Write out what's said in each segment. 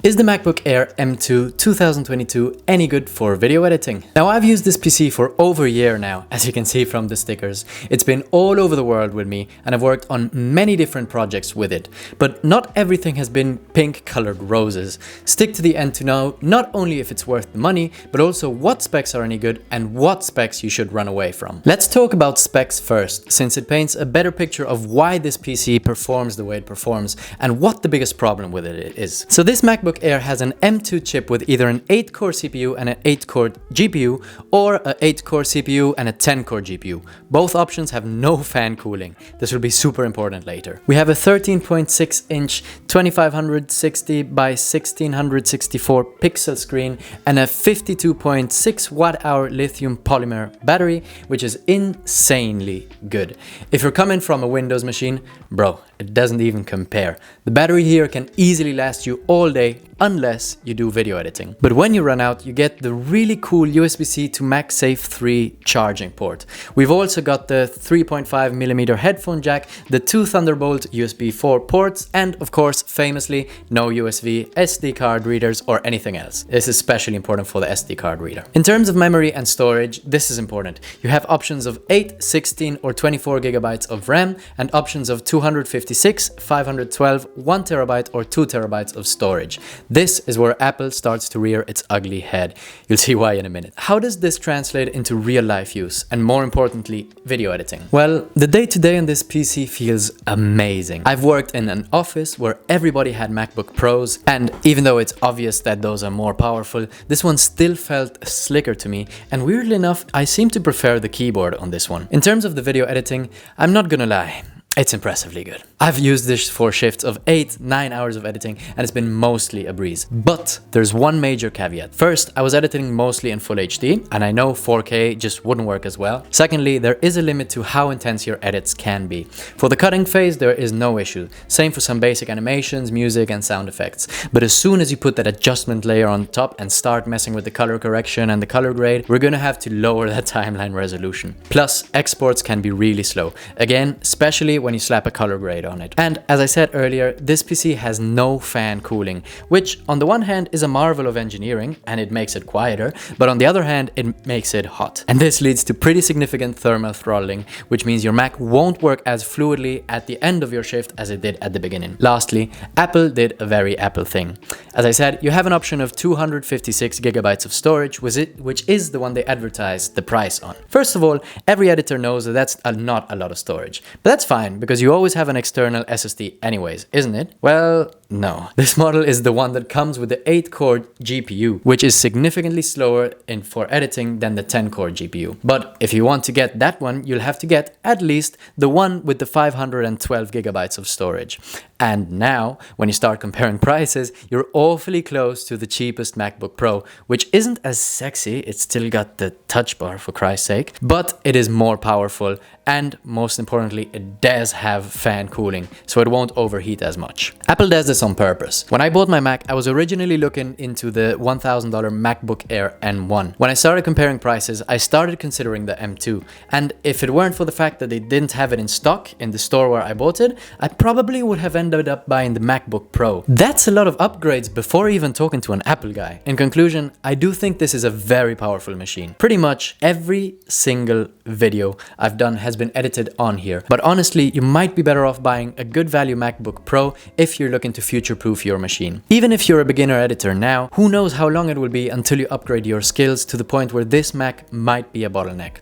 Is the MacBook Air M2 2022 any good for video editing? Now, I've used this PC for over a year now, as you can see from the stickers. It's been all over the world with me and I've worked on many different projects with it. But not everything has been pink colored roses. Stick to the end to know not only if it's worth the money, but also what specs are any good and what specs you should run away from. Let's talk about specs first, since it paints a better picture of why this PC performs the way it performs and what the biggest problem with it is. So this MacBook Air has an M2 chip with either an 8-core CPU and an 8-core GPU, or an 8-core CPU and a 10-core GPU. Both options have no fan cooling. This will be super important later. We have a 13.6-inch 2560 by 1664 pixel screen and a 52.6 watt-hour lithium polymer battery, which is insanely good. If you're coming from a Windows machine, bro, it doesn't even compare. The battery here can easily last you all day unless you do video editing. But when you run out, you get the really cool USB-C to MagSafe 3 charging port. We've also got the 3.5mm headphone jack, the 2 Thunderbolt USB 4 ports, and of course, famously, no USB, SD card readers or anything else. This is especially important for the SD card reader. In terms of memory and storage, this is important. You have options of 8, 16 or 24 gigabytes of RAM and options of 256, 512, 1 terabyte or 2 terabytes of storage. This is where Apple starts to rear its ugly head. You'll see why in a minute. How does this translate into real life use and, more importantly, video editing? Well, the day-to-day on this PC feels amazing. I've worked in an office where everybody had MacBook Pros, and even though it's obvious that those are more powerful, this one still felt slicker to me, and weirdly enough, I seem to prefer the keyboard on this one. In terms of the video editing, I'm not gonna lie, it's impressively good. I've used this for shifts of 8-9 hours of editing and it's been mostly a breeze. But there's one major caveat. First, I was editing mostly in full HD and I know 4K just wouldn't work as well. Secondly, there is a limit to how intense your edits can be. For the cutting phase, there is no issue. Same for some basic animations, music and sound effects. But as soon as you put that adjustment layer on top and start messing with the color correction and the color grade, we're gonna have to lower that timeline resolution. Plus, exports can be really slow. Again, especially when you slap a color grade on it. And as I said earlier, this PC has no fan cooling, which on the one hand is a marvel of engineering and it makes it quieter, but on the other hand, it makes it hot. And this leads to pretty significant thermal throttling, which means your Mac won't work as fluidly at the end of your shift as it did at the beginning. Lastly, Apple did a very Apple thing. As I said, you have an option of 256 gigabytes of storage, which is the one they advertised the price on. First of all, every editor knows that that's not a lot of storage, but that's fine because you always have an external SSD anyways, isn't it? Well, no. This model is the one that comes with the 8-core GPU, which is significantly slower for editing than the 10-core GPU. But if you want to get that one, you'll have to get at least the one with the 512 gigabytes of storage. And now, when you start comparing prices, you're awfully close to the cheapest MacBook Pro, which isn't as sexy, it's still got the touch bar for Christ's sake, but it is more powerful and most importantly, it does have fan cooling, so it won't overheat as much. Apple does this on purpose. When I bought my Mac, I was originally looking into the $1,000 MacBook Air M1. When I started comparing prices, I started considering the M2, and if it weren't for the fact that they didn't have it in stock in the store where I bought it, I probably would have ended up buying the MacBook Pro. That's a lot of upgrades before even talking to an Apple guy. In conclusion, I do think this is a very powerful machine. Pretty much every single video I've done has been edited on here, but honestly, you might be better off buying a good value MacBook Pro if you're looking to future-proof your machine. Even if you're a beginner editor now, who knows how long it will be until you upgrade your skills to the point where this Mac might be a bottleneck.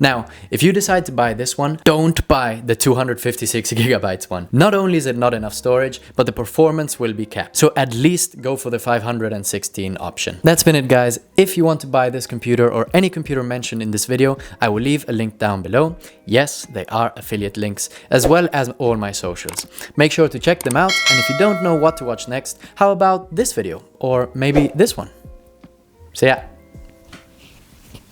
Now, if you decide to buy this one, don't buy the 256 gigabytes one. Not only is it not enough storage, but the performance will be capped. So at least go for the 516 option. That's been it, guys. If you want to buy this computer or any computer mentioned in this video, I will leave a link down below. Yes, they are affiliate links, as well as all my socials. Make sure to check them out, and if you don't know what to watch next, how about this video? Or maybe this one? So yeah.